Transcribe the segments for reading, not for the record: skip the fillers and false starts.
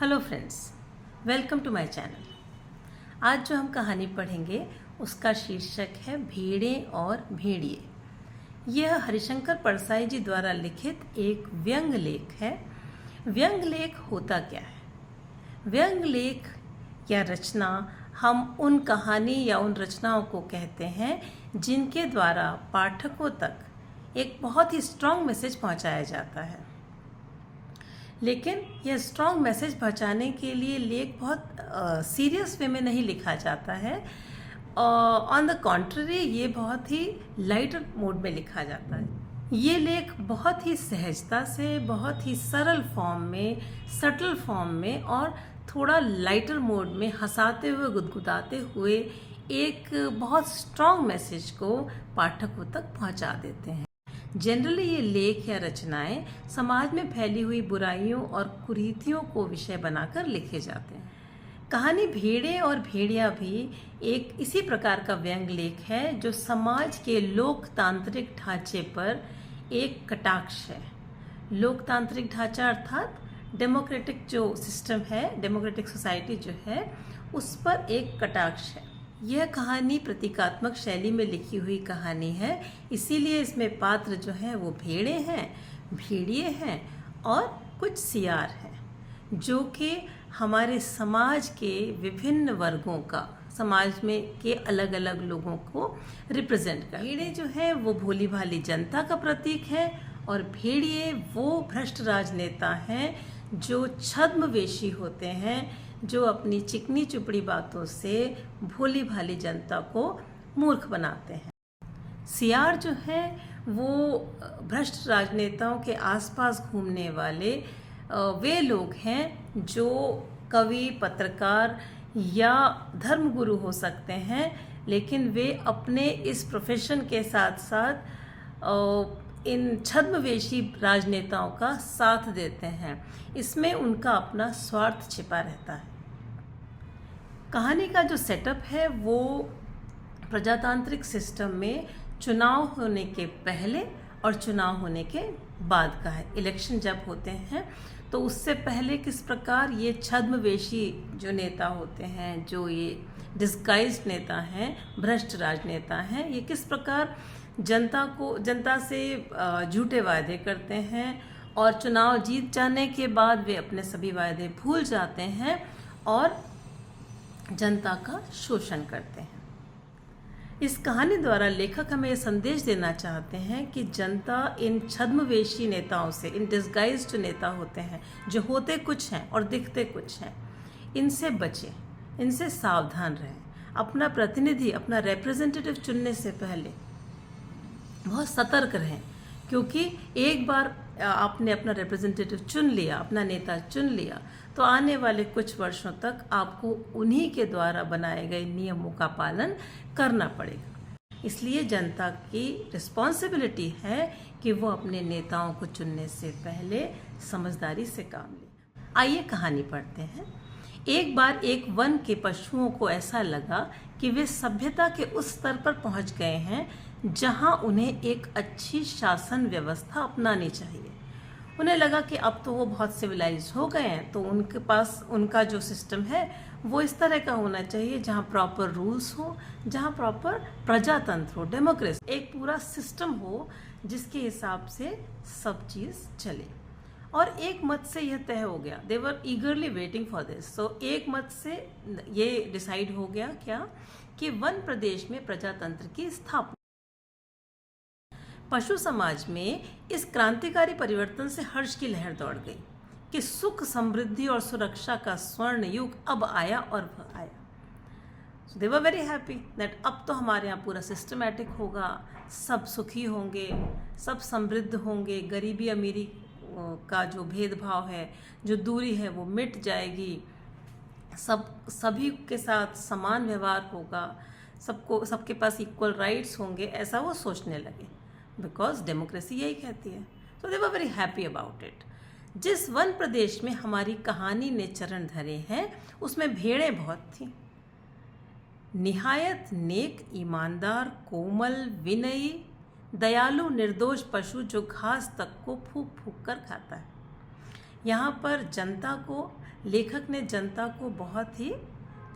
Hello friends, welcome to my channel. आज जो हम कहानी पढ़ेंगे उसका शीर्षक है भेड़ें और भेड़िए। यह हरिशंकर परसाई जी द्वारा लिखित एक व्यंग लेख है। व्यंग लेख होता क्या है? व्यंग लेख या रचना हम उन कहानी या उन रचनाओं को कहते हैं जिनके द्वारा पाठकों तक एक बहुत ही स्ट्रॉन्ग मैसेज पहुंचाया जाता है। लेकिन यह स्ट्रॉन्ग मैसेज पहुंचाने के लिए लेख बहुत सीरियस वे में नहीं लिखा जाता है। ऑन द कॉन्ट्ररी ये बहुत ही लाइटर मोड में लिखा जाता है। ये लेख बहुत ही सहजता से, बहुत ही सरल फॉर्म में, सटल फॉर्म में और थोड़ा लाइटर मोड में हंसाते हुए, गुदगुदाते हुए एक बहुत स्ट्रॉन्ग मैसेज को पाठकों तक पहुंचा देते हैं। जनरली ये लेख या रचनाएं समाज में फैली हुई बुराइयों और कुरीतियों को विषय बनाकर लिखे जाते हैं। कहानी भेड़े और भेड़िया भी एक इसी प्रकार का व्यंग लेख है जो समाज के लोकतांत्रिक ढांचे पर एक कटाक्ष है। लोकतांत्रिक ढांचा अर्थात डेमोक्रेटिक जो सिस्टम है, डेमोक्रेटिक सोसाइटी जो है, उस पर एक कटाक्ष है। यह कहानी प्रतीकात्मक शैली में लिखी हुई कहानी है, इसीलिए इसमें पात्र जो हैं वो भेड़े हैं, भेड़िए हैं और कुछ सियार हैं, जो कि हमारे समाज के विभिन्न वर्गों का, समाज में के अलग अलग लोगों को रिप्रेजेंट कर। भेड़े जो है वो भोली भाली जनता का प्रतीक है और भेड़िए वो भ्रष्ट राजनेता हैं जो छद्मवेशी होते हैं, जो अपनी चिकनी चुपड़ी बातों से भोली भाली जनता को मूर्ख बनाते हैं। सियार जो हैं वो भ्रष्ट राजनेताओं के आसपास घूमने वाले वे लोग हैं जो कवि, पत्रकार या धर्मगुरु हो सकते हैं, लेकिन वे अपने इस प्रोफेशन के साथ साथ इन छद्मवेशी राजनेताओं का साथ देते हैं। इसमें उनका अपना स्वार्थ छिपा रहता है। कहानी का जो सेटअप है वो प्रजातांत्रिक सिस्टम में चुनाव होने के पहले और चुनाव होने के बाद का है। इलेक्शन जब होते हैं तो उससे पहले किस प्रकार ये छद्मवेशी जो नेता होते हैं, जो ये डिस्गाइज्ड नेता हैं, भ्रष्ट राजनेता हैं, ये किस प्रकार जनता से झूठे वायदे करते हैं और चुनाव जीत जाने के बाद वे अपने सभी वायदे भूल जाते हैं और जनता का शोषण करते हैं। इस कहानी द्वारा लेखक हमें यह संदेश देना चाहते हैं कि जनता इन छद्मवेशी नेताओं से, इन डिस्गाइज्ड नेता होते हैं, जो होते कुछ हैं और दिखते कुछ हैं, इनसे बचें, इनसे सावधान रहें। अपना प्रतिनिधि, अपना रिप्रेजेंटेटिव चुनने से पहले बहुत सतर्क रहें, क्योंकि एक बार आपने अपना रिप्रेजेंटेटिव चुन लिया, अपना नेता चुन लिया, तो आने वाले कुछ वर्षों तक आपको उन्हीं के द्वारा बनाए गए नियमों का पालन करना पड़ेगा। इसलिए जनता की रिस्पॉन्सिबिलिटी है कि वो अपने नेताओं को चुनने से पहले समझदारी से काम ले। आइए कहानी पढ़ते हैं। एक बार एक वन के पशुओं को ऐसा लगा कि वे सभ्यता के उस स्तर पर पहुंच गए हैं जहां उन्हें एक अच्छी शासन व्यवस्था अपनानी चाहिए। उन्हें लगा कि अब तो वो बहुत सिविलाइज हो गए हैं, तो उनके पास उनका जो सिस्टम है वो इस तरह का होना चाहिए जहां प्रॉपर रूल्स हो, जहां प्रॉपर प्रजातंत्र हो, डेमोक्रेसी, एक पूरा सिस्टम हो जिसके हिसाब से सब चीज़ चले। और एक मत से यह तय हो गया, दे वर ईगरली वेटिंग फॉर दिस। सो एक मत से ये डिसाइड हो गया क्या कि वन प्रदेश में प्रजातंत्र की स्थापना। पशु समाज में इस क्रांतिकारी परिवर्तन से हर्ष की लहर दौड़ गई कि सुख, समृद्धि और सुरक्षा का स्वर्ण युग अब आया और वह आया। दे वर वेरी हैप्पी दैट अब तो हमारे यहाँ पूरा सिस्टमैटिक होगा, सब सुखी होंगे, सब समृद्ध होंगे, गरीबी अमीरी का जो भेदभाव है, जो दूरी है, वो मिट जाएगी, सभी के साथ समान व्यवहार होगा, सबके पास इक्वल राइट्स होंगे, ऐसा वो सोचने लगे, बिकॉज डेमोक्रेसी यही कहती है। So they were very happy about it. जिस वन प्रदेश में हमारी कहानी ने चरण धरे हैं उसमें भेड़ें बहुत थीं। निहायत नेक, ईमानदार, कोमल, विनयी, दयालु, निर्दोष पशु जो घास तक को फूंक फूंक कर खाता है। यहाँ पर जनता को लेखक ने जनता को बहुत ही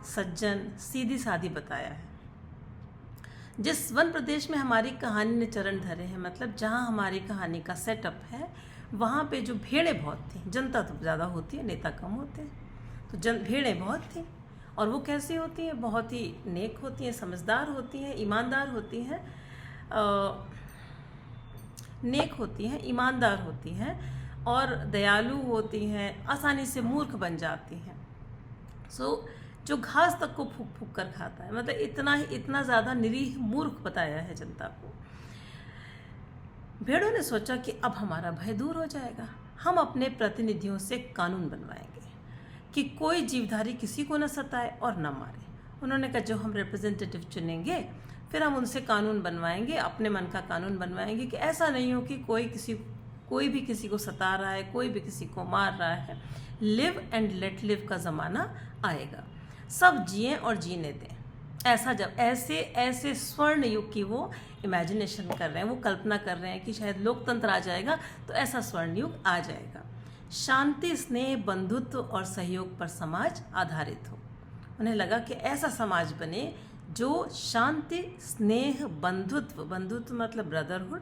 सज्जन, सीधी सादी बताया है। जिस वन प्रदेश में हमारी कहानी ने चरण धरे हैं, मतलब जहाँ हमारी कहानी का सेटअप है, वहाँ पे जो भेड़ें बहुत थी, जनता तो ज़्यादा होती है, नेता कम होते हैं, तो भेड़ें बहुत थी। और वो कैसी होती हैं? बहुत ही नेक होती हैं, समझदार होती हैं, ईमानदार होती हैं, नेक होती हैं, ईमानदार होती हैं और दयालु होती हैं, आसानी से मूर्ख बन जाती हैं। जो घास तक को फूक फूक कर खाता है, मतलब इतना ज़्यादा निरीह मूर्ख बताया है जनता को। भेड़ों ने सोचा कि अब हमारा भय दूर हो जाएगा, हम अपने प्रतिनिधियों से कानून बनवाएंगे कि कोई जीवधारी किसी को न सताए और न मारे। उन्होंने कहा जो हम रिप्रेजेंटेटिव चुनेंगे फिर हम उनसे कानून बनवाएंगे, अपने मन का कानून बनवाएंगे कि ऐसा नहीं हो कि कोई भी किसी को सता रहा है, कोई भी किसी को मार रहा है। लिव एंड लेट लिव का ज़माना आएगा, सब जिएं और जीने दें। ऐसा जब ऐसे स्वर्ण युग की वो इमेजिनेशन कर रहे हैं, वो कल्पना कर रहे हैं कि शायद लोकतंत्र आ जाएगा, तो ऐसा स्वर्ण युग आ जाएगा। शांति, स्नेह, बंधुत्व और सहयोग पर समाज आधारित हो। उन्हें लगा कि ऐसा समाज बने जो शांति, स्नेह, बंधुत्व मतलब ब्रदरहुड,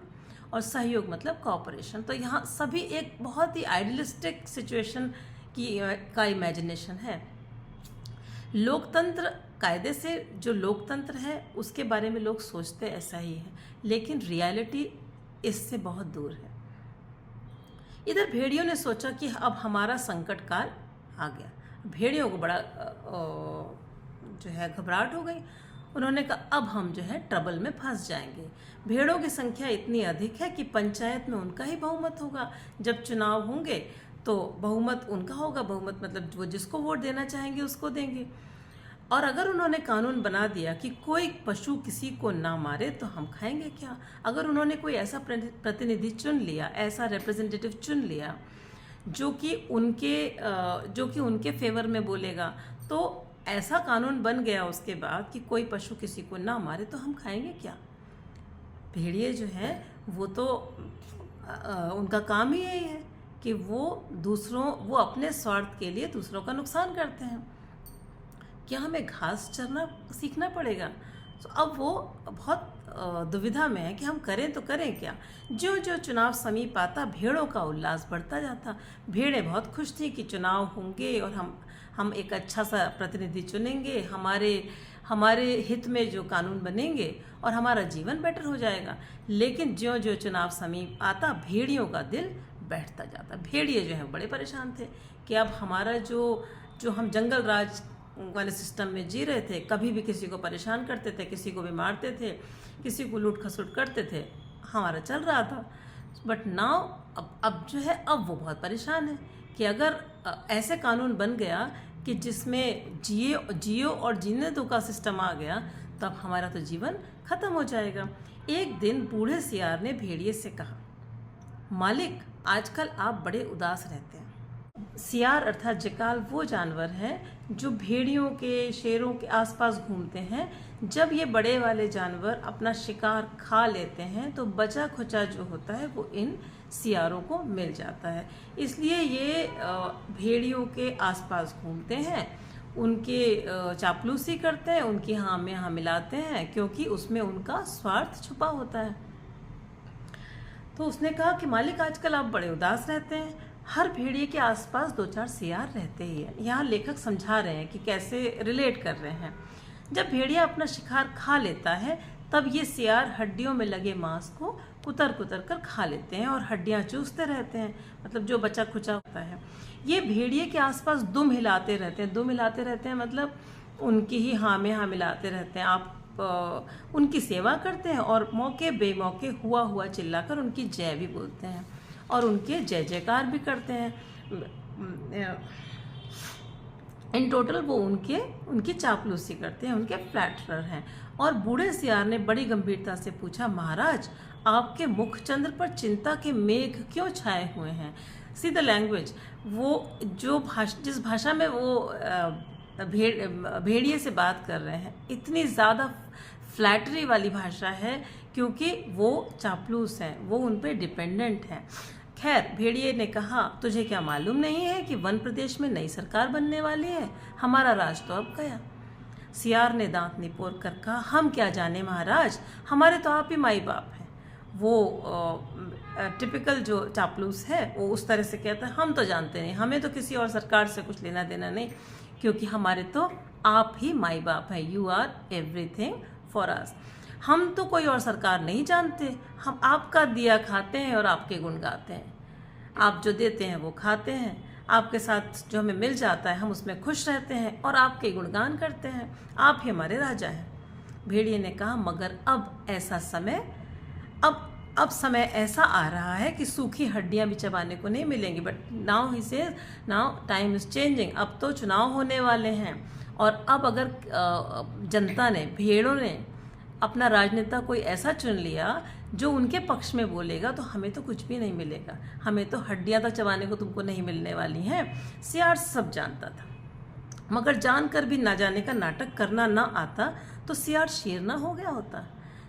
और सहयोग मतलब कोऑपरेशन। तो यहाँ सभी एक बहुत ही आइडियलिस्टिक सिचुएशन का इमेजिनेशन है। लोकतंत्र, कायदे से जो लोकतंत्र है उसके बारे में लोग सोचते ऐसा ही है, लेकिन रियलिटी इससे बहुत दूर है। इधर भेड़ियों ने सोचा कि अब हमारा संकट काल आ गया। भेड़ियों को बड़ा जो है घबराहट हो गई। उन्होंने कहा अब हम जो है ट्रबल में फंस जाएंगे। भेड़ों की संख्या इतनी अधिक है कि पंचायत में उनका ही बहुमत होगा। जब चुनाव होंगे तो बहुमत उनका होगा, बहुमत मतलब वो जिसको वोट देना चाहेंगे उसको देंगे। और अगर उन्होंने कानून बना दिया कि कोई पशु किसी को ना मारे तो हम खाएंगे क्या? अगर उन्होंने कोई ऐसा प्रतिनिधि चुन लिया, ऐसा रिप्रेजेंटेटिव चुन लिया जो कि उनके फेवर में बोलेगा, तो ऐसा कानून बन गया उसके बाद कि कोई पशु किसी को ना मारे तो हम खाएंगे क्या? भेड़िए जो है वो तो उनका काम ही यही है कि वो अपने स्वार्थ के लिए दूसरों का नुकसान करते हैं। क्या हमें घास चरना सीखना पड़ेगा? तो अब वो बहुत दुविधा में है कि हम करें तो करें क्या। जो जो चुनाव समीप आता, भेड़ों का उल्लास बढ़ता जाता। भेड़ें बहुत खुश थी कि चुनाव होंगे और हम एक अच्छा सा प्रतिनिधि चुनेंगे, हमारे हित में जो कानून बनेंगे और हमारा जीवन बेटर हो जाएगा। लेकिन ज्यों ज्यों चुनाव समीप आता, भेड़ियों का दिल बैठता जाता। भेड़िए जो हैं बड़े परेशान थे कि अब हमारा जो हम जंगल राज वाले सिस्टम में जी रहे थे, कभी भी किसी को परेशान करते थे, किसी को भी मारते थे, किसी को लूट खसुट करते थे, हमारा चल रहा था। बट नाउ अब जो है अब वो बहुत परेशान है कि अगर ऐसे कानून बन गया कि जिसमें जियो और जीने दो का सिस्टम आ गया, तब हमारा तो जीवन खत्म हो जाएगा। एक दिन बूढ़े सियार ने भेड़िए से कहा, मालिक आजकल आप बड़े उदास रहते हैं। सियार अर्थात जिकाल वो जानवर है जो भेड़ियों के, शेरों के आसपास घूमते हैं। जब ये बड़े वाले जानवर अपना शिकार खा लेते हैं तो बचा खुचा जो होता है वो इन सियारों को मिल जाता है। इसलिए ये भेड़ियों के आसपास घूमते हैं, उनके चापलूसी करते हैं, उनकी हाँ में हाँ मिलाते हैं, क्योंकि उसमें उनका स्वार्थ छुपा होता है। तो उसने कहा कि मालिक आजकल आप बड़े उदास रहते हैं। हर भेड़िए के आसपास 2-4 सियार रहते ही हैं। यहाँ लेखक समझा रहे हैं कि कैसे रिलेट कर रहे हैं। जब भेड़िया अपना शिकार खा लेता है तब ये सियार हड्डियों में लगे मांस को कुतर कर खा लेते हैं और हड्डियाँ चूसते रहते हैं, मतलब जो बचा खुचा होता है। ये भेड़िए के आसपास दुम हिलाते रहते हैं, मतलब उनकी ही हाँ में हाँ मिलाते रहते हैं। आप उनकी सेवा करते हैं और मौके बेमौके हुआ चिल्लाकर उनकी जय भी बोलते हैं और उनके जय जयकार भी करते हैं। इन टोटल वो उनकी चापलूसी करते हैं, उनके फ्लैटरर हैं। और बूढ़े सियार ने बड़ी गंभीरता से पूछा, महाराज आपके मुखचंद्र पर चिंता के मेघ क्यों छाए हुए हैं? सी द लैंग्वेज, वो जिस भाषा में वो भेड़िए से बात कर रहे हैं, इतनी ज़्यादा फ्लैटरी वाली भाषा है क्योंकि वो चापलूस हैं, वो उन पर डिपेंडेंट हैं। खैर, भेड़िए ने कहा, तुझे क्या मालूम नहीं है कि वन प्रदेश में नई सरकार बनने वाली है? हमारा राज तो अब गया। सियार ने दांत निपोर कर कहा, हम क्या जाने महाराज, हमारे तो आप ही माई बाप हैं। वो टिपिकल जो चापलूस है वो उस तरह से कहता है, हम तो जानते नहीं, हमें तो किसी और सरकार से कुछ लेना देना नहीं, क्योंकि हमारे तो आप ही माई बाप हैं। You are everything for us. हम तो कोई और सरकार नहीं जानते, हम आपका दिया खाते हैं और आपके गुण गाते हैं। आप जो देते हैं वो खाते हैं, आपके साथ जो हमें मिल जाता है हम उसमें खुश रहते हैं और आपके गुणगान करते हैं। आप ही हमारे राजा हैं। भेड़िए ने कहा, मगर अब ऐसा समय अब समय ऐसा आ रहा है कि सूखी हड्डियां भी चबाने को नहीं मिलेंगी। But now he says, now time is changing. अब तो चुनाव होने वाले हैं और अब अगर जनता ने, भेड़ों ने अपना राजनेता कोई ऐसा चुन लिया जो उनके पक्ष में बोलेगा, तो हमें तो कुछ भी नहीं मिलेगा, हमें तो हड्डियां तक चबाने को तुमको नहीं मिलने वाली हैं। सियार सब जानता था, मगर जानकर भी ना जाने का नाटक करना ना आता तो सियार शेर ना हो गया होता।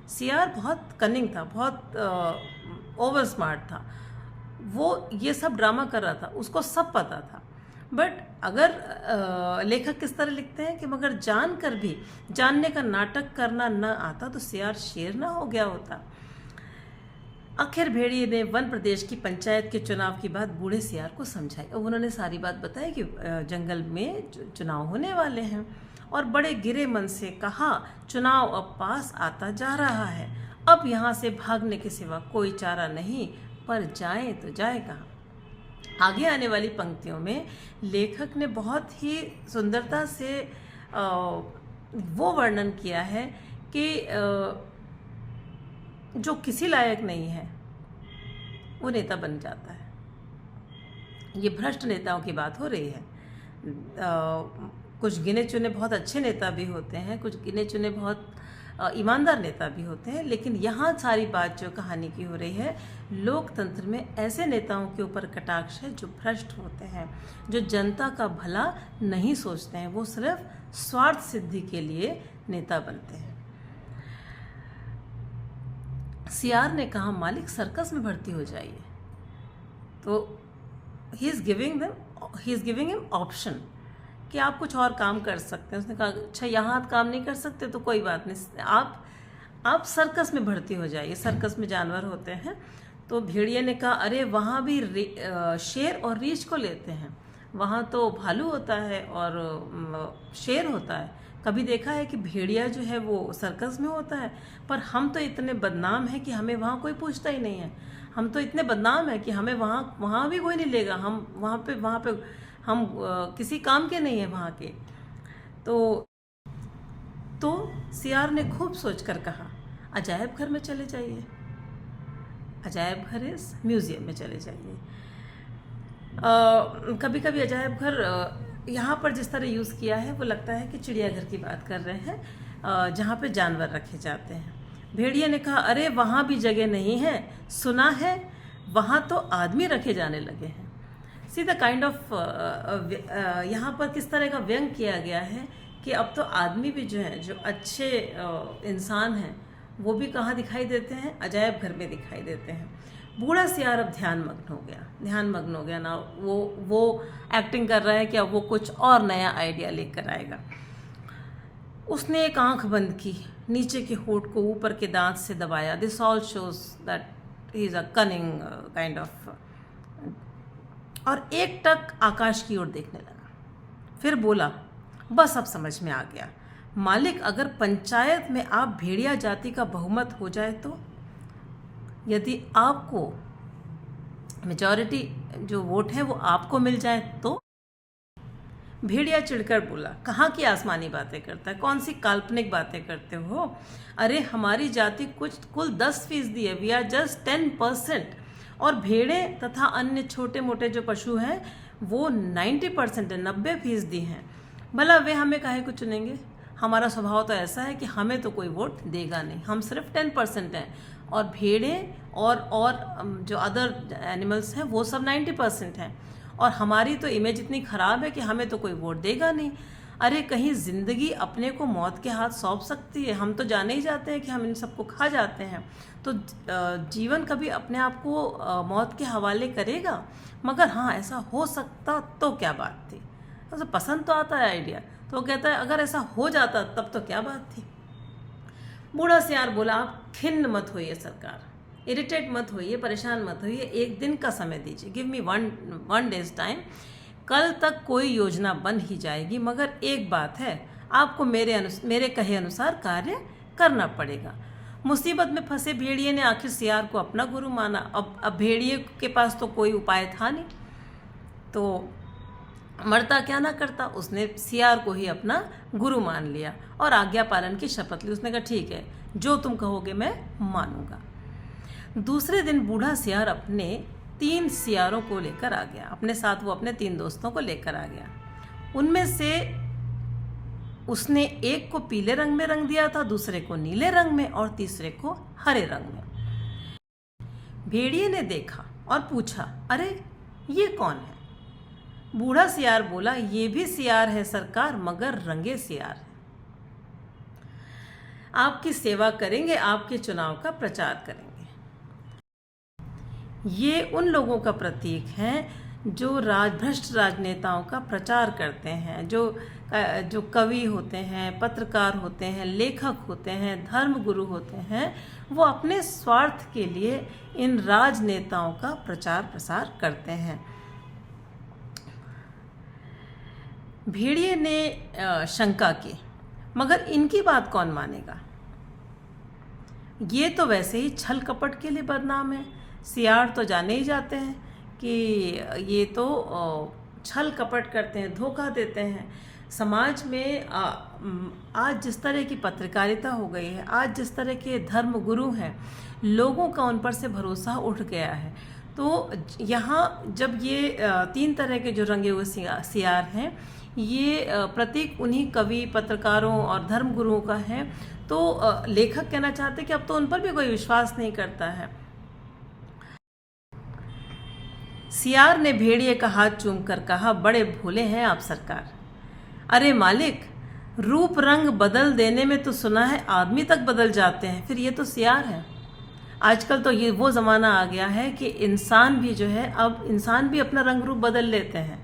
सियार बहुत कनिंग था, बहुत ओवर स्मार्ट था। वो ये सब ड्रामा कर रहा था, उसको सब पता था। बट अगर लेखक किस तरह लिखते हैं कि मगर जानकर भी जानने का नाटक करना न आता तो सियार शेर ना हो गया होता। आखिर भेड़िए ने वन प्रदेश की पंचायत के चुनाव की बात बूढ़े सियार को समझाई। अब उन्होंने सारी बात बताई कि जंगल में चुनाव होने वाले हैं, और बड़े गिरे मन से कहा, चुनाव अब पास आता जा रहा है, अब यहाँ से भागने के सिवा कोई चारा नहीं, पर जाए तो जाए कहाँ। आगे आने वाली पंक्तियों में लेखक ने बहुत ही सुंदरता से वो वर्णन किया है कि जो किसी लायक नहीं है वो नेता बन जाता है। ये भ्रष्ट नेताओं की बात हो रही है। कुछ गिने चुने बहुत अच्छे नेता भी होते हैं, कुछ गिने चुने बहुत ईमानदार नेता भी होते हैं, लेकिन यहाँ सारी बात जो कहानी की हो रही है, लोकतंत्र में ऐसे नेताओं के ऊपर कटाक्ष है जो भ्रष्ट होते हैं, जो जनता का भला नहीं सोचते हैं, वो सिर्फ स्वार्थ सिद्धि के लिए नेता बनते हैं। सियार ने कहा, मालिक सर्कस में भर्ती हो जाइए। तो he is giving him option कि आप कुछ और काम कर सकते हैं। उसने कहा, अच्छा यहाँ आप काम नहीं कर सकते तो कोई बात नहीं, आप सर्कस में भर्ती हो जाइए, सर्कस में जानवर होते हैं। तो भेड़िए ने कहा, अरे वहाँ भी शेर और रीछ को लेते हैं, वहाँ तो भालू होता है और शेर होता है। कभी देखा है कि भेड़िया जो है वो सर्कस में होता है? पर हम तो इतने बदनाम हैं कि हमें वहाँ कोई पूछता ही नहीं है। हम तो इतने बदनाम हैं कि हमें वहाँ भी कोई नहीं लेगा। हम वहाँ पे हम किसी काम के नहीं हैं वहाँ के। तो सियार ने खूब सोचकर कहा, अजायब घर में चले जाइए, अजायब घर इस म्यूज़ियम में चले जाइए। कभी कभी अजायब घर यहाँ पर जिस तरह यूज़ किया है वो लगता है कि चिड़ियाघर की बात कर रहे हैं, जहाँ पे जानवर रखे जाते हैं। भेड़िए ने कहा, अरे वहाँ भी जगह नहीं है, सुना है वहाँ तो आदमी रखे जाने लगे हैं। सी द काइंड ऑफ यहाँ पर किस तरह का व्यंग किया गया है कि अब तो आदमी भी जो हैं, जो अच्छे इंसान हैं, वो भी कहाँ दिखाई देते हैं? अजायब घर में दिखाई देते हैं। बूढ़ा सियार अब ध्यान मग्न हो गया ना। वो एक्टिंग कर रहा है कि अब वो कुछ और नया आइडिया लेकर आएगा। उसने एक आंख बंद की, नीचे के होठ को ऊपर के दांत से दबाया। This all shows that he is a cunning kind of, और एक टक आकाश की ओर देखने लगा। फिर बोला, बस अब समझ में आ गया मालिक, अगर पंचायत में आप भेड़िया जाति का बहुमत हो जाए तो, यदि आपको मेजॉरिटी जो वोट है वो आपको मिल जाए तो। भेड़िया चिढ़कर बोला, कहाँ की आसमानी बातें करता है, कौन सी काल्पनिक बातें करते हो? अरे हमारी जाति कुल 10% है, वी आर जस्ट 10%, और भेड़ें तथा अन्य छोटे मोटे जो पशु हैं वो 90% है, 90% हैं। भला वे हमें काहे को चुनेंगे? हमारा स्वभाव तो ऐसा है कि हमें तो कोई वोट देगा नहीं, हम सिर्फ 10% हैं, और भेड़ें और जो अदर एनिमल्स हैं वो सब 90% हैं, और हमारी तो इमेज इतनी ख़राब है कि हमें तो कोई वोट देगा नहीं। अरे कहीं ज़िंदगी अपने को मौत के हाथ सौंप सकती है? हम तो जाने ही जाते हैं कि हम इन सबको खा जाते हैं। तो जीवन कभी अपने आप को मौत के हवाले करेगा? मगर हाँ, ऐसा हो सकता तो क्या बात थी। उसे पसंद तो आता है आइडिया, तो वो कहता है अगर ऐसा हो जाता तब तो क्या बात थी। बूढ़ा सियार बोला, आप खिन्न मत होइए सरकार, इरिटेट मत होइए, परेशान मत होइए, एक दिन का समय दीजिए, give me one days time. कल तक कोई योजना बन ही जाएगी, मगर एक बात है, आपको मेरे कहे अनुसार कार्य करना पड़ेगा। मुसीबत में फंसे भेड़िए ने आखिर सियार को अपना गुरु माना। अब भेड़िए के पास तो कोई उपाय था नहीं, तो मरता क्या ना करता, उसने सियार को ही अपना गुरु मान लिया और आज्ञा पालन की शपथ ली। उसने कहा ठीक है, जो तुम कहोगे मैं मानूंगा। दूसरे दिन बूढ़ा सियार अपने 3 सियारों को लेकर आ गया। अपने साथ वो अपने 3 दोस्तों को लेकर आ गया। उनमें से उसने एक को पीले रंग में रंग दिया था, दूसरे को नीले रंग में और तीसरे को हरे रंग में। भेड़िए ने देखा और पूछा, अरे ये कौन है? बूढ़ा सियार बोला, ये भी सियार है सरकार, मगर रंगे सियार है। आपकी सेवा करेंगे, आपके चुनाव का प्रचार करेंगे। ये उन लोगों का प्रतीक है जो भ्रष्ट राजनेताओं का प्रचार करते हैं, जो कवि होते हैं, पत्रकार होते हैं, लेखक होते हैं, धर्मगुरु होते हैं। वो अपने स्वार्थ के लिए इन राजनेताओं का प्रचार प्रसार करते हैं। भेड़िए ने शंका की, मगर इनकी बात कौन मानेगा? ये तो वैसे ही छल कपट के लिए बदनाम है। सियार तो जाने ही जाते हैं कि ये तो छल कपट करते हैं, धोखा देते हैं। समाज में आज जिस तरह की पत्रकारिता हो गई है, आज जिस तरह के धर्म गुरु हैं, लोगों का उन पर से भरोसा उठ गया है। तो यहाँ जब ये 3 तरह के जो रंगे हुए सियार हैं, ये प्रतीक उन्हीं कवि, पत्रकारों और धर्म गुरुओं का है। तो लेखक कहना चाहते कि अब तो उन पर भी कोई विश्वास नहीं करता है। सियार ने भेड़िए का हाथ चूम कर कहा, बड़े भोले हैं आप सरकार। अरे मालिक, रूप रंग बदल देने में तो सुना है आदमी तक बदल जाते हैं, फिर ये तो सियार है। आजकल तो ये वो ज़माना आ गया है कि इंसान भी जो है, अब इंसान भी अपना रंग रूप बदल लेते हैं।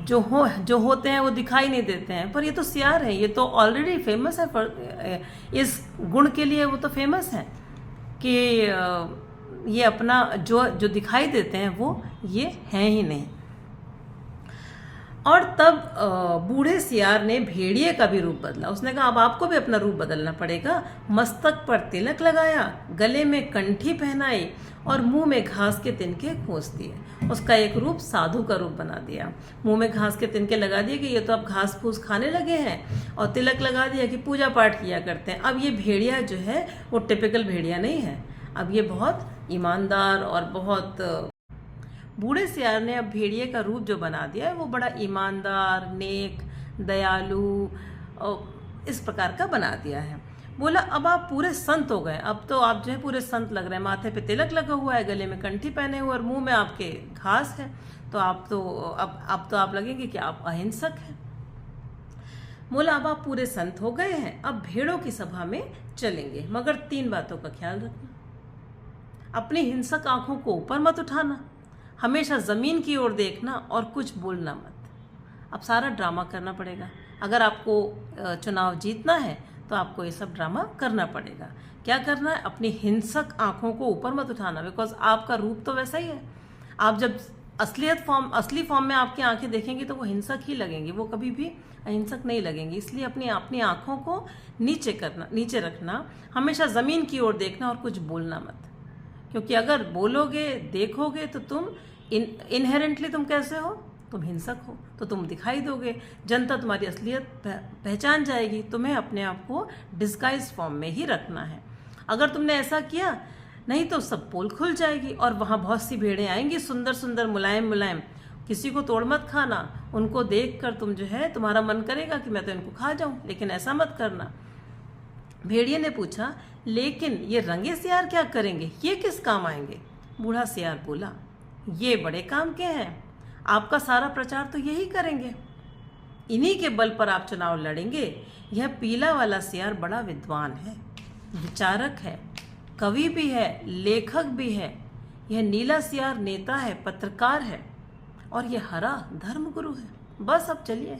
जो होते हैं वो दिखाई नहीं देते हैं, पर ये तो सियार है, ये तो ऑलरेडी फेमस है इस गुण के लिए। वो तो फेमस है कि ये अपना जो दिखाई देते हैं वो ये हैं ही नहीं। और तब बूढ़े सियार ने भेड़िए का भी रूप बदला। उसने कहा अब आपको भी अपना रूप बदलना पड़ेगा। मस्तक पर तिलक लगाया, गले में कंठी पहनाई और मुंह में घास के तिनके खोस दिए। उसका एक रूप साधु का रूप बना दिया। मुंह में घास के तिनके लगा दिए कि ये तो अब घास फूस खाने लगे हैं, और तिलक लगा दिया कि पूजा पाठ किया करते हैं। अब ये भेड़िया जो है वो टिपिकल भेड़िया नहीं है, अब ये बहुत ईमानदार और बहुत बूढ़े सियार ने अब भेड़िए का रूप जो बना दिया है वो बड़ा ईमानदार, नेक, दयालु इस प्रकार का बना दिया है। बोला अब आप पूरे संत हो गए, अब तो आप जो है पूरे संत लग रहे हैं। माथे पे तिलक लगा हुआ है, गले में कंठी पहने हुए और मुंह में आपके घास है, तो आप तो अब तो आप लगेंगे कि आप अहिंसक हैं। बोला अब आप पूरे संत हो गए हैं, अब भेड़ों की सभा में चलेंगे, मगर 3 बातों का ख्याल रखना। अपनी हिंसक आंखों को ऊपर मत उठाना, हमेशा ज़मीन की ओर देखना और कुछ बोलना मत। अब सारा ड्रामा करना पड़ेगा। अगर आपको चुनाव जीतना है तो आपको ये सब ड्रामा करना पड़ेगा। क्या करना है? अपनी हिंसक आंखों को ऊपर मत उठाना, बिकॉज आपका रूप तो वैसा ही है। आप जब असली फॉर्म में आपकी आंखें देखेंगी तो वो हिंसक ही लगेंगी, वो कभी भी अहिंसक नहीं लगेंगी। इसलिए अपनी आंखों को नीचे रखना, हमेशा ज़मीन की ओर देखना और कुछ बोलना मत। क्योंकि अगर बोलोगे, देखोगे तो तुम इनहेरेंटली तुम कैसे हो? तुम हिंसक हो, तो तुम दिखाई दोगे, जनता तुम्हारी असलियत पहचान जाएगी। तुम्हें अपने आप को डिस्गाइज फॉर्म में ही रखना है। अगर तुमने ऐसा किया, नहीं तो सब पोल खुल जाएगी और वहाँ बहुत सी भेड़ें आएंगी, सुंदर सुंदर, मुलायम मुलायम। किसी को तोड़ मत खाना, उनको देखकर तुम जो है तुम्हारा मन करेगा कि मैं तो इनको खा जाऊं, लेकिन ऐसा मत करना। भेड़िए ने पूछा, लेकिन ये रंगे सियार क्या करेंगे, ये किस काम आएंगे? बूढ़ा सियार बोला, ये बड़े काम के हैं, आपका सारा प्रचार तो यही करेंगे। इन्हीं के बल पर आप चुनाव लड़ेंगे। यह पीला वाला सियार बड़ा विद्वान है, विचारक है, कवि भी है, लेखक भी है। यह नीला सियार नेता है, पत्रकार है, और यह हरा धर्मगुरु है। बस अब चलिए,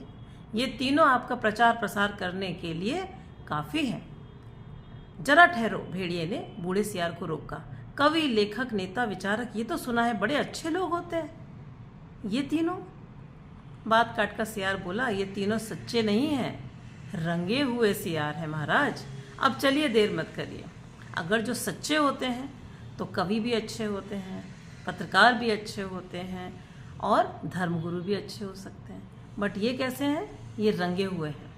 ये तीनों आपका प्रचार प्रसार करने के लिए काफी है। जरा ठहरो, भेड़िए ने बूढ़े सियार को रोका। कवि, लेखक, नेता, विचारक, ये तो सुना है बड़े अच्छे लोग होते हैं। ये तीनों? बात काटकर सियार बोला, ये तीनों सच्चे नहीं हैं, रंगे हुए सियार हैं महाराज। अब चलिए, देर मत करिए। अगर जो सच्चे होते हैं तो कवि भी अच्छे होते हैं, पत्रकार भी अच्छे होते हैं, और धर्मगुरु भी अच्छे हो सकते हैं। बट ये कैसे हैं? ये रंगे हुए हैं।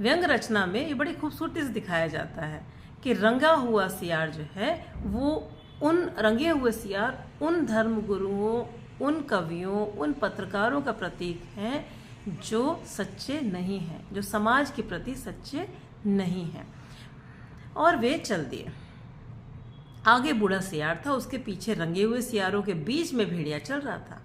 व्यंग रचना में ये बड़ी खूबसूरती से दिखाया जाता है कि रंगा हुआ सियार जो है वो उन रंगे हुए सियार उन धर्मगुरुओं, उन कवियों, उन पत्रकारों का प्रतीक है जो सच्चे नहीं हैं, जो समाज के प्रति सच्चे नहीं हैं। और वे चल दिए। आगे बूढ़ा सियार था, उसके पीछे रंगे हुए सियारों के बीच में भेड़िया चल रहा था।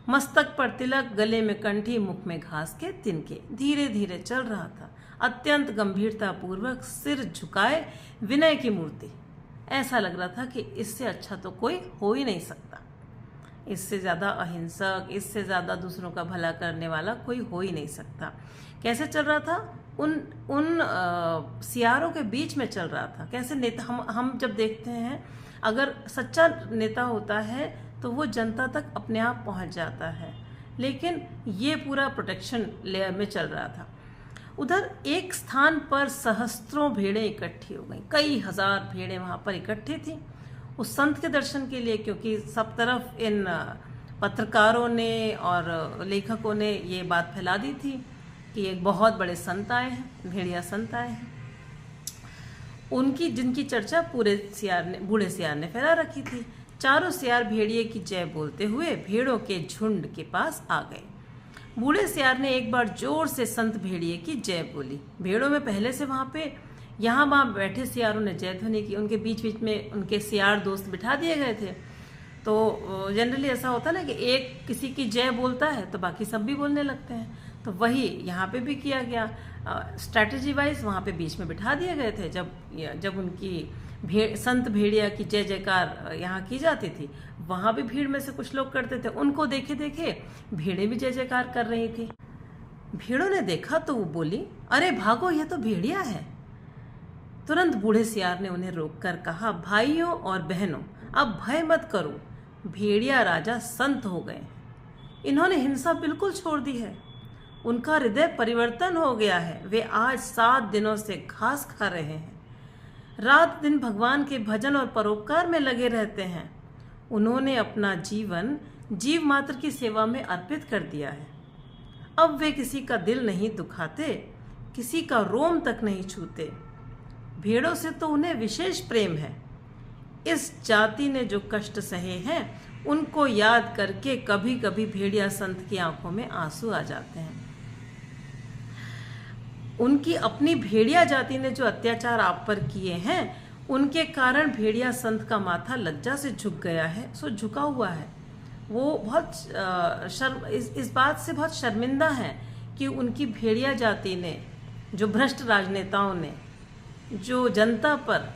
मस्तक पर तिलक, गले में कंठी, मुख में घास के तिनके, धीरे धीरे चल रहा था, अत्यंत गंभीरता पूर्वक, सिर झुकाए, विनय की मूर्ति। ऐसा लग रहा था कि इससे अच्छा तो कोई हो ही नहीं सकता, इससे ज़्यादा अहिंसक, इससे ज़्यादा दूसरों का भला करने वाला कोई हो ही नहीं सकता। कैसे चल रहा था? उन सियारों के बीच में चल रहा था। कैसे? नेता, हम जब देखते हैं, अगर सच्चा नेता होता है तो वो जनता तक अपने आप पहुंच जाता है, लेकिन ये पूरा प्रोटेक्शन लेयर में चल रहा था। उधर एक स्थान पर सहस्त्रों भेड़ें इकट्ठी हो गई, कई हजार भेड़ें वहां पर इकट्ठी थी उस संत के दर्शन के लिए, क्योंकि सब तरफ इन पत्रकारों ने और लेखकों ने ये बात फैला दी थी कि एक बहुत बड़े संत आए हैं, भेड़िया संत आए हैं। जिनकी चर्चा बूढ़े सियार ने फैला रखी थी। चारों सियार भेड़िए की जय बोलते हुए भेड़ों के झुंड के पास आ गए। बूढ़े सियार ने एक बार जोर से संत भेड़िए की जय बोली। भेड़ों में पहले से वहां बैठे सियारों ने जय ध्वनि की। उनके बीच बीच में उनके सियार दोस्त बिठा दिए गए थे। तो जनरली ऐसा होता ना कि एक किसी की जय बोलता है तो बाकी सब भी बोलने लगते हैं। तो वही यहाँ पे भी किया गया। स्ट्रैटेजी वाइज वहाँ पे बीच में बिठा दिए गए थे। जब उनकी संत भेड़िया की जय जयकार यहाँ की जाती थी, वहाँ भी भीड़ में से कुछ लोग करते थे। उनको देखे देखे भेड़ें भी जय जयकार कर रही थी। भेड़ों ने देखा तो वो बोली, अरे भागो, ये तो भेड़िया है। तुरंत बूढ़े सियार ने उन्हें रोककर कहा, भाइयों और बहनों, अब भय मत करो, भेड़िया राजा संत हो गए। इन्होंने हिंसा बिल्कुल छोड़ दी है, उनका हृदय परिवर्तन हो गया है। वे आज 7 दिनों से घास खा रहे हैं, रात दिन भगवान के भजन और परोपकार में लगे रहते हैं। उन्होंने अपना जीवन जीव मात्र की सेवा में अर्पित कर दिया है। अब वे किसी का दिल नहीं दुखाते, किसी का रोम तक नहीं छूते। भेड़ों से तो उन्हें विशेष प्रेम है। इस जाति ने जो कष्ट सहे हैं, उनको याद करके कभी कभी भेड़िया संत की आंखों में आंसू आ जाते हैं। उनकी अपनी भेड़िया जाति ने जो अत्याचार आप पर किए हैं, उनके कारण भेड़िया संत का माथा लज्जा से झुक गया है, सो झुका हुआ है। वो बहुत इस बात से बहुत शर्मिंदा है कि उनकी भेड़िया जाति ने, जो भ्रष्ट राजनेताओं ने जो जनता पर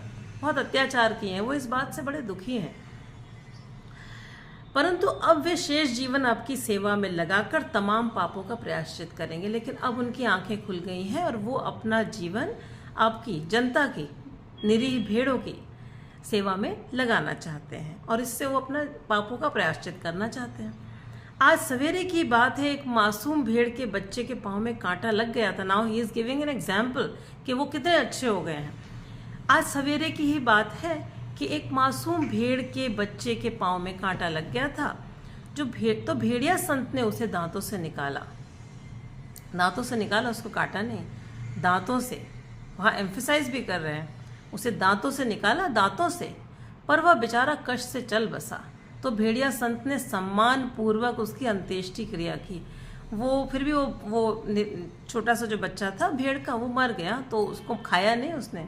बहुत अत्याचार किए हैं, वो इस बात से बड़े दुखी हैं। परंतु अब वे शेष जीवन आपकी सेवा में लगाकर तमाम पापों का प्रायश्चित करेंगे। लेकिन अब उनकी आंखें खुल गई हैं और वो अपना जीवन आपकी जनता की, निरीह भेड़ों की सेवा में लगाना चाहते हैं और इससे वो अपना पापों का प्रायश्चित करना चाहते हैं। आज सवेरे की बात है, एक मासूम भेड़ के बच्चे के पाँव में कांटा लग गया था। Now he is giving an example कि वो कितने अच्छे हो गए हैं। आज सवेरे की ही बात है कि एक मासूम भेड़ के बच्चे के पाँव में कांटा लग गया था। भेड़िया संत ने उसे दांतों से निकाला, उसको काटा नहीं, दांतों से। वहाँ एम्फेसाइज भी कर रहे हैं, उसे दांतों से निकाला, दांतों से। पर वह बेचारा कष्ट से चल बसा। तो भेड़िया संत ने सम्मान पूर्वक उसकी अंत्येष्टि क्रिया की। फिर भी वो छोटा सा जो बच्चा था भेड़ का, वो मर गया, तो उसको खाया नहीं उसने,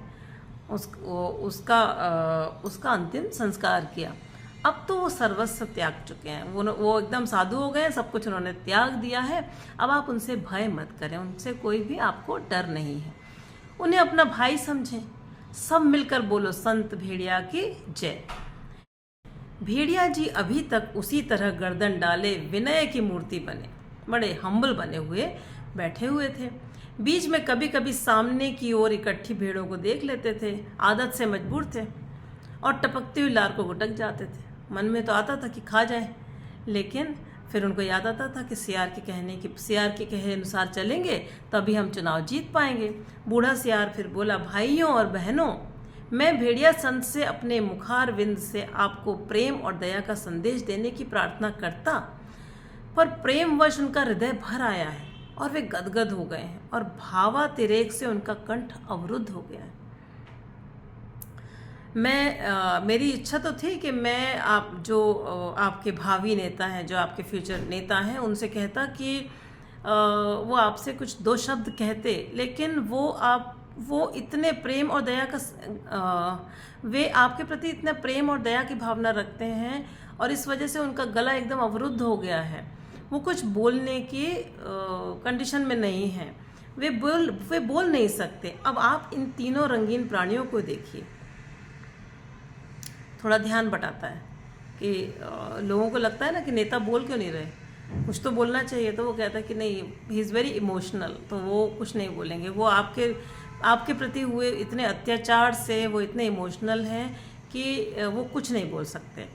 उसका अंतिम संस्कार किया। अब तो वो सर्वस्व त्याग चुके हैं, वो एकदम साधु हो गए हैं, सब कुछ उन्होंने त्याग दिया है। अब आप उनसे भय मत करें, उनसे कोई भी आपको डर नहीं है। उन्हें अपना भाई समझें। सब मिलकर बोलो संत भेड़िया की जय। भेड़िया जी अभी तक उसी तरह गर्दन डाले विनय की मूर्ति बने, बड़े हम्बल बने हुए बैठे हुए थे। बीच में कभी कभी सामने की ओर इकट्ठी भेड़ों को देख लेते थे, आदत से मजबूर थे और टपकती हुई लार को गुटक जाते थे। मन में तो आता था कि खा जाए, लेकिन फिर उनको याद आता था कि सियार के कहे अनुसार चलेंगे तभी हम चुनाव जीत पाएंगे। बूढ़ा सियार फिर बोला, भाइयों और बहनों, मैं भेड़िया संत से अपने मुखार विंद से आपको प्रेम और दया का संदेश देने की प्रार्थना करता, पर प्रेमवश उनका हृदय भर आया है और वे गदगद हो गए हैं और भावातिरेक से उनका कंठ अवरुद्ध हो गया है। मेरी इच्छा तो थी कि मैं आपके भावी नेता हैं, जो आपके फ्यूचर नेता हैं, उनसे कहता कि वो आपसे कुछ दो शब्द कहते, लेकिन वो इतने प्रेम और दया का वे आपके प्रति इतना प्रेम और दया की भावना रखते हैं और इस वजह से उनका गला एकदम अवरुद्ध हो गया है। वो कुछ बोलने की कंडीशन में नहीं है, वे बोल नहीं सकते। अब आप इन तीनों रंगीन प्राणियों को देखिए। थोड़ा ध्यान बटाता है कि लोगों को लगता है ना कि नेता बोल क्यों नहीं रहे, कुछ तो बोलना चाहिए। तो वो कहता है कि नहीं, ही इज़ वेरी इमोशनल, तो वो कुछ नहीं बोलेंगे। वो आपके प्रति हुए इतने अत्याचार से वो इतने इमोशनल हैं कि वो कुछ नहीं बोल सकते।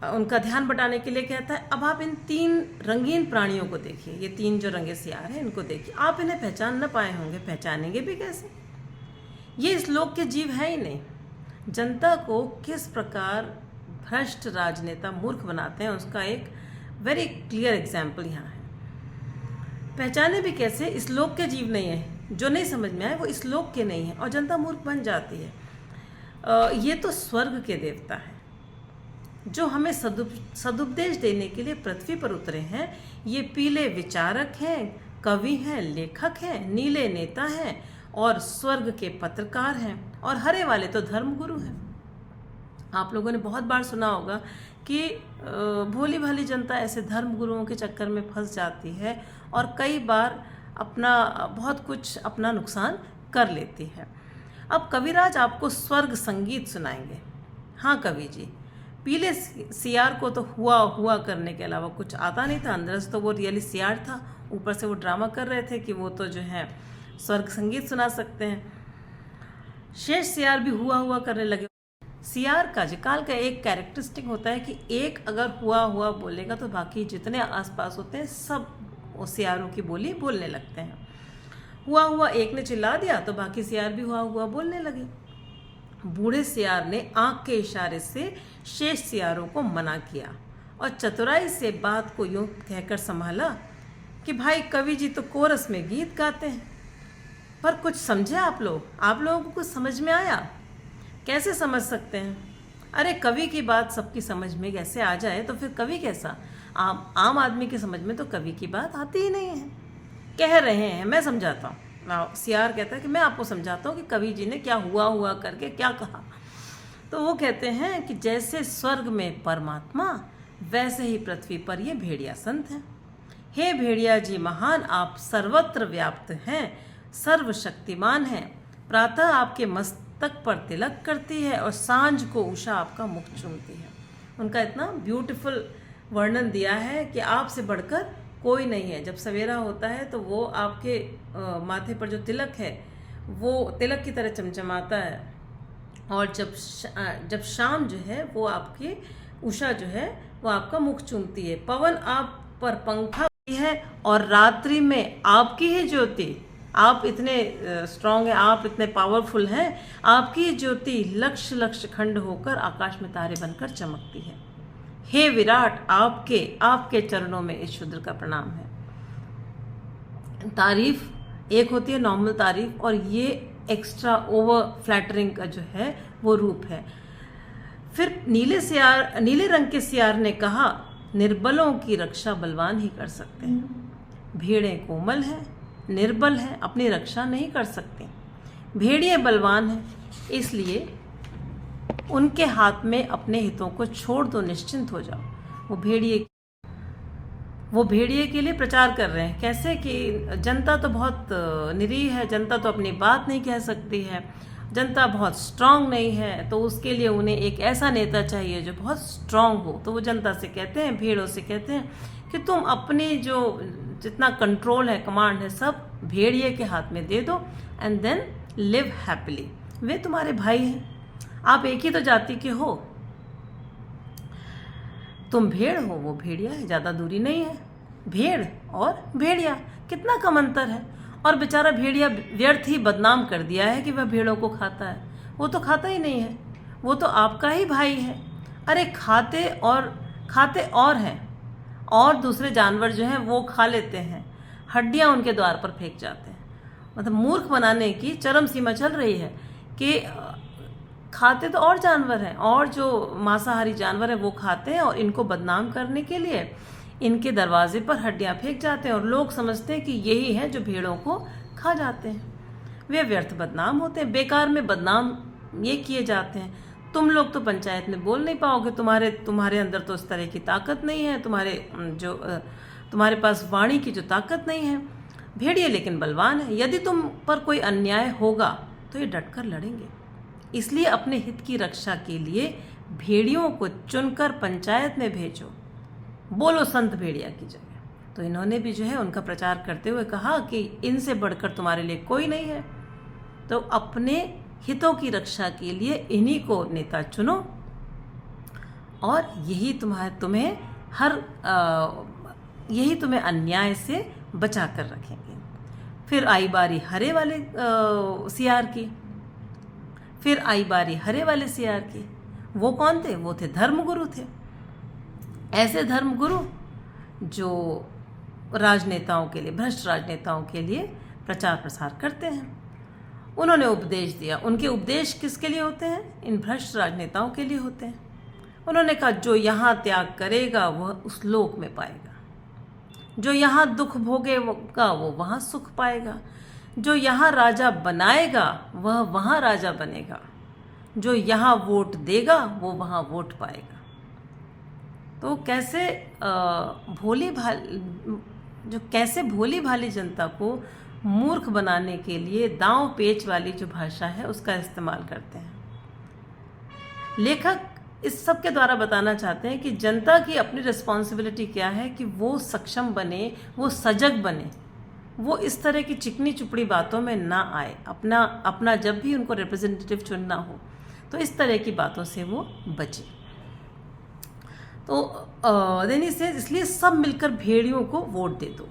उनका ध्यान बटाने के लिए कहता है, अब आप इन तीन रंगीन प्राणियों को देखिए। ये तीन जो रंगे सियार हैं, इनको देखिए। आप इन्हें पहचान न पाए होंगे, पहचानेंगे भी कैसे? ये इस लोक के जीव हैं ही नहीं। जनता को किस प्रकार भ्रष्ट राजनेता मूर्ख बनाते हैं, उसका एक वेरी क्लियर एग्जाम्पल यहाँ है। पहचाने भी कैसे? इस लोक के जीव नहीं है। जो नहीं समझ में आए वो इस लोक के नहीं है और जनता मूर्ख बन जाती है। ये तो स्वर्ग के देवता हैं जो हमें सदुपदेश देने के लिए पृथ्वी पर उतरे हैं। ये पीले विचारक हैं, कवि हैं, लेखक हैं, नीले नेता हैं और स्वर्ग के पत्रकार हैं, और हरे वाले तो धर्मगुरु हैं। आप लोगों ने बहुत बार सुना होगा कि भोली भाली जनता ऐसे धर्मगुरुओं के चक्कर में फंस जाती है और कई बार बहुत कुछ अपना नुकसान कर लेती है। अब कविराज आपको स्वर्ग संगीत सुनाएंगे। हाँ कवि जी, पीले सियार को तो हुआ करने के अलावा कुछ आता नहीं था। अंदर से तो वो रियली सियार था, ऊपर से वो ड्रामा कर रहे थे कि वो तो जो है स्वर्ग संगीत सुना सकते हैं। शेष सियार भी हुआ करने लगे। सियार का काल का एक कैरेक्टरिस्टिक होता है कि एक अगर हुआ बोलेगा तो बाकी जितने आसपास होते हैं सब उस सियारों की बोली बोलने लगते हैं। हुआ एक ने चिल्ला दिया तो बाकी सियार भी हुआ बोलने लगे। बूढ़े सियार ने आंख के इशारे से शेष सियारों को मना किया और चतुराई से बात को यूं कहकर संभाला कि भाई कवि जी तो कोरस में गीत गाते हैं, पर कुछ समझे आप लोगों को कुछ समझ में आया? कैसे समझ सकते हैं? अरे कवि की बात सबकी समझ में कैसे आ जाए तो फिर कवि कैसा? आम आदमी की समझ में तो कवि की बात आती ही नहीं है। कह रहे हैं, मैं समझाता हूँ। सियार कहता है कि मैं आपको समझाता हूँ कि कवि जी ने क्या हुआ करके क्या कहा। तो वो कहते हैं कि जैसे स्वर्ग में परमात्मा, वैसे ही पृथ्वी पर ये भेड़िया संत हैं। हे भेड़िया जी महान, आप सर्वत्र व्याप्त हैं, सर्वशक्तिमान हैं। प्रातः आपके मस्तक पर तिलक करती है और सांझ को उषा आपका मुख चूमती है। उनका इतना ब्यूटीफुल वर्णन दिया है कि आपसे बढ़कर कोई नहीं है। जब सवेरा होता है तो वो आपके माथे पर जो तिलक है वो तिलक की तरह चमचमाता है, और जब शाम जो है वो आपकी उषा जो है वो आपका मुख चूमती है। पवन आप पर पंखा है और रात्रि में आपकी ही ज्योति, आप इतने स्ट्रांग हैं, आप इतने पावरफुल हैं, आपकी ज्योति लक्ष लक्ष खंड होकर आकाश में तारे बनकर चमकती है। हे विराट, आपके चरणों में इस शूद्र का प्रणाम है। तारीफ एक होती है नॉर्मल तारीफ, और ये एक्स्ट्रा ओवर फ्लैटरिंग का जो है वो रूप है। फिर नीले रंग के सियार ने कहा, निर्बलों की रक्षा बलवान ही कर सकते हैं। भेड़ें कोमल हैं, निर्बल हैं, अपनी रक्षा नहीं कर सकती। भेड़िए बलवान हैं, इसलिए उनके हाथ में अपने हितों को छोड़ दो, निश्चिंत हो जाओ। वो भेड़िए के लिए प्रचार कर रहे हैं। कैसे कि जनता तो बहुत निरीह है, जनता तो अपनी बात नहीं कह सकती है, जनता बहुत स्ट्रांग नहीं है, तो उसके लिए उन्हें एक ऐसा नेता चाहिए जो बहुत स्ट्रांग हो। तो वो जनता से कहते हैं, भेड़ों से कहते हैं कि तुम अपनी जो जितना कंट्रोल है, कमांड है, सब भेड़िए के हाथ में दे दो एंड देन लिव हैप्पीली। वे तुम्हारे भाई हैं, आप एक ही तो जाति के हो, तुम भेड़ हो, वो भेड़िया है, ज़्यादा दूरी नहीं है। भेड़ और भेड़िया कितना कम अंतर है। और बेचारा भेड़िया व्यर्थ ही बदनाम कर दिया है कि वह भेड़ों को खाता है। वो तो खाता ही नहीं है, वो तो आपका ही भाई है। अरे खाते और हैं, और दूसरे जानवर जो हैं वो खा लेते हैं, हड्डियाँ उनके द्वार पर फेंक जाते हैं। मतलब मूर्ख बनाने की चरम सीमा चल रही है कि खाते तो और जानवर हैं, और जो मांसाहारी जानवर हैं वो खाते हैं, और इनको बदनाम करने के लिए इनके दरवाजे पर हड्डियां फेंक जाते हैं, और लोग समझते हैं कि यही है जो भेड़ों को खा जाते हैं। वे व्यर्थ बदनाम होते हैं, बेकार में बदनाम ये किए जाते हैं। तुम लोग तो पंचायत में बोल नहीं पाओगे, तुम्हारे अंदर तो उस तरह की ताकत नहीं है, तुम्हारे पास वाणी की जो ताकत नहीं है। भेड़िए लेकिन बलवान है, यदि तुम पर कोई अन्याय होगा तो ये डटकर लड़ेंगे। इसलिए अपने हित की रक्षा के लिए भेड़ियों को चुनकर पंचायत में भेजो, बोलो संत भेड़िया की जगह। तो इन्होंने भी जो है उनका प्रचार करते हुए कहा कि इनसे बढ़कर तुम्हारे लिए कोई नहीं है, तो अपने हितों की रक्षा के लिए इन्हीं को नेता चुनो, और यही तुम्हें अन्याय से बचा कर रखेंगे। फिर आई बारी हरे वाले सियार की। वो कौन थे? वो थे धर्मगुरु थे। ऐसे धर्मगुरु जो राजनेताओं के लिए, भ्रष्ट राजनेताओं के लिए प्रचार प्रसार करते हैं। उन्होंने उपदेश दिया। उनके उपदेश किसके लिए होते हैं? इन भ्रष्ट राजनेताओं के लिए होते हैं। उन्होंने कहा जो यहाँ त्याग करेगा वह उस लोक में पाएगा, जो यहाँ दुख भोगेगा वो वहाँ सुख पाएगा, जो यहाँ राजा बनाएगा वह वहाँ राजा बनेगा, जो यहाँ वोट देगा वो वहाँ वोट पाएगा। तो कैसे भोली भाली जनता को मूर्ख बनाने के लिए दांव पेच वाली जो भाषा है उसका इस्तेमाल करते हैं। लेखक इस सब के द्वारा बताना चाहते हैं कि जनता की अपनी रिस्पॉन्सिबिलिटी क्या है कि वो सक्षम बने, वो सजग बने, वो इस तरह की चिकनी चुपड़ी बातों में ना आए। अपना जब भी उनको रिप्रेजेंटेटिव चुनना हो तो इस तरह की बातों से वो बचे। तो देनी से इसलिए सब मिलकर भेड़ियों को वोट दे दो।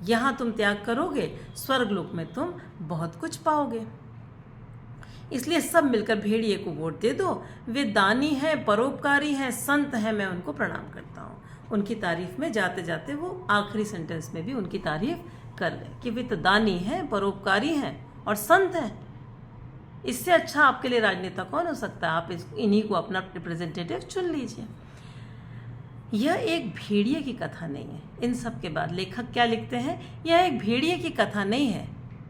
यहाँ तुम त्याग करोगे, स्वर्गलोक में तुम बहुत कुछ पाओगे। इसलिए सब मिलकर भेड़िए को वोट दे दो। वे दानी हैं, परोपकारी हैं, संत हैं, मैं उनको प्रणाम करता हूँ। उनकी तारीफ में जाते जाते वो आखिरी सेंटेंस में भी उनकी तारीफ कर ले कि वे तो दानी हैं, परोपकारी हैं और संत हैं। इससे अच्छा आपके लिए राजनेता कौन हो सकता है? आप इन्हीं को अपना रिप्रेजेंटेटिव चुन लीजिए। यह एक भेड़िए की कथा नहीं है। इन सब के बाद लेखक क्या लिखते हैं? यह एक भेड़िए की कथा नहीं है,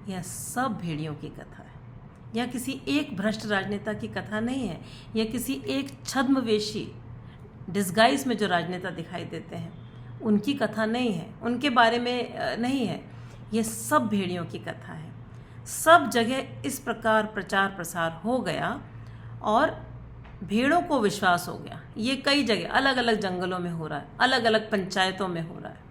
यह सब भेड़ियों की कथा है। यह किसी एक भ्रष्ट राजनेता की कथा नहीं है, यह किसी एक छद्मवेशी डिस्गाइज में जो राजनेता दिखाई देते हैं उनकी कथा नहीं है, उनके बारे में नहीं है। यह सब भेड़ियों की कथा है। सब जगह इस प्रकार प्रचार प्रसार हो गया और भेड़ों को विश्वास हो गया। ये कई जगह अलग अलग जंगलों में हो रहा है, अलग अलग पंचायतों में हो रहा है।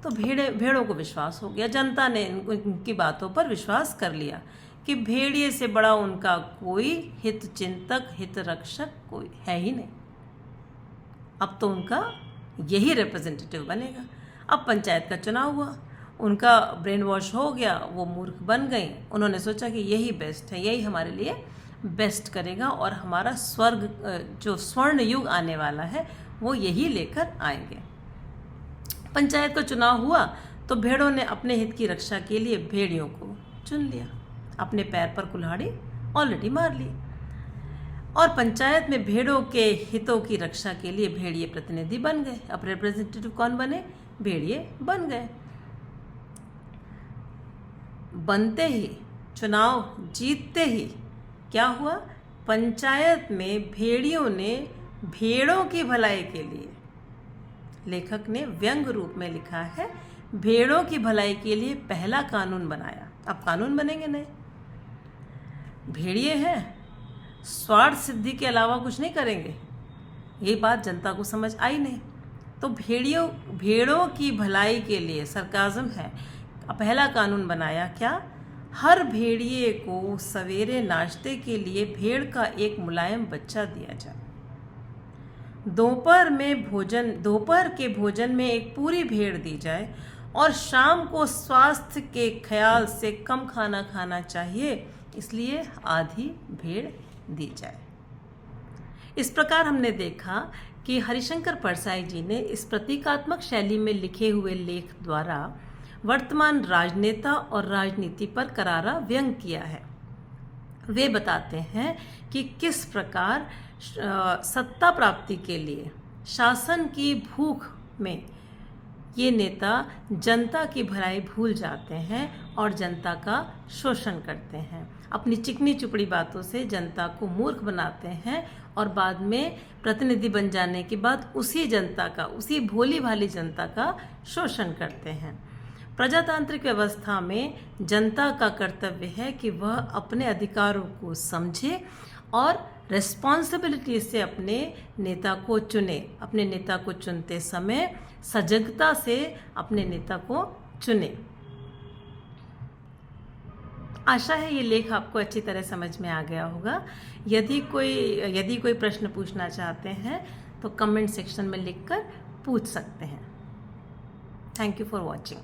तो भेड़ों को विश्वास हो गया, जनता ने उनकी बातों पर विश्वास कर लिया कि भेड़िए से बड़ा उनका कोई हित चिंतक, हित रक्षक कोई है ही नहीं। अब तो उनका यही रिप्रेजेंटेटिव बनेगा। अब पंचायत का चुनाव हुआ, उनका ब्रेन वॉश हो गया, वो मूर्ख बन गई। उन्होंने सोचा कि यही बेस्ट है, यही हमारे लिए बेस्ट करेगा और हमारा स्वर्ग जो स्वर्ण युग आने वाला है वो यही लेकर आएंगे। पंचायत का चुनाव हुआ तो भेड़ों ने अपने हित की रक्षा के लिए भेड़ियों को चुन लिया। अपने पैर पर कुल्हाड़ी ऑलरेडी मार ली और पंचायत में भेड़ों के हितों की रक्षा के लिए भेड़िए प्रतिनिधि बन गए। अब रिप्रेजेंटेटिव कौन बने? भेड़िए बन गए। बनते ही चुनाव जीतते ही क्या हुआ, पंचायत में भेड़ियों ने भेड़ों की भलाई के लिए, लेखक ने व्यंग रूप में लिखा है, भेड़ों की भलाई के लिए पहला कानून बनाया। अब कानून बनेंगे नए, भेड़िए हैं, स्वार्थ सिद्धि के अलावा कुछ नहीं करेंगे। ये बात जनता को समझ आई नहीं, तो भेड़ों की भलाई के लिए सरकाज़म है, पहला कानून बनाया क्या, हर भेड़िए को सवेरे नाश्ते के लिए भेड़ का एक मुलायम बच्चा दिया जाए। दोपहर के भोजन में एक पूरी भेड़ दी जाए और शाम को स्वास्थ्य के ख्याल से कम खाना खाना चाहिए, इसलिए आधी भेड़ दी जाए। इस प्रकार हमने देखा कि हरिशंकर परसाई जी ने इस प्रतीकात्मक शैली में लिखे हुए लेख द्वारा वर्तमान राजनेता और राजनीति पर करारा व्यंग किया है। वे बताते हैं कि किस प्रकार सत्ता प्राप्ति के लिए शासन की भूख में ये नेता जनता की भलाई भूल जाते हैं और जनता का शोषण करते हैं, अपनी चिकनी चुपड़ी बातों से जनता को मूर्ख बनाते हैं और बाद में प्रतिनिधि बन जाने के बाद उसी जनता का, उसी भोली भाली जनता का शोषण करते हैं। प्रजातांत्रिक व्यवस्था में जनता का कर्तव्य है कि वह अपने अधिकारों को समझे और रिस्पॉन्सिबिलिटी से अपने नेता को चुने। अपने नेता को चुनते समय सजगता से अपने नेता को चुने। आशा है ये लेख आपको अच्छी तरह समझ में आ गया होगा। यदि कोई प्रश्न पूछना चाहते हैं तो कमेंट सेक्शन में लिखकर पूछ सकते हैं। Thank you for watching.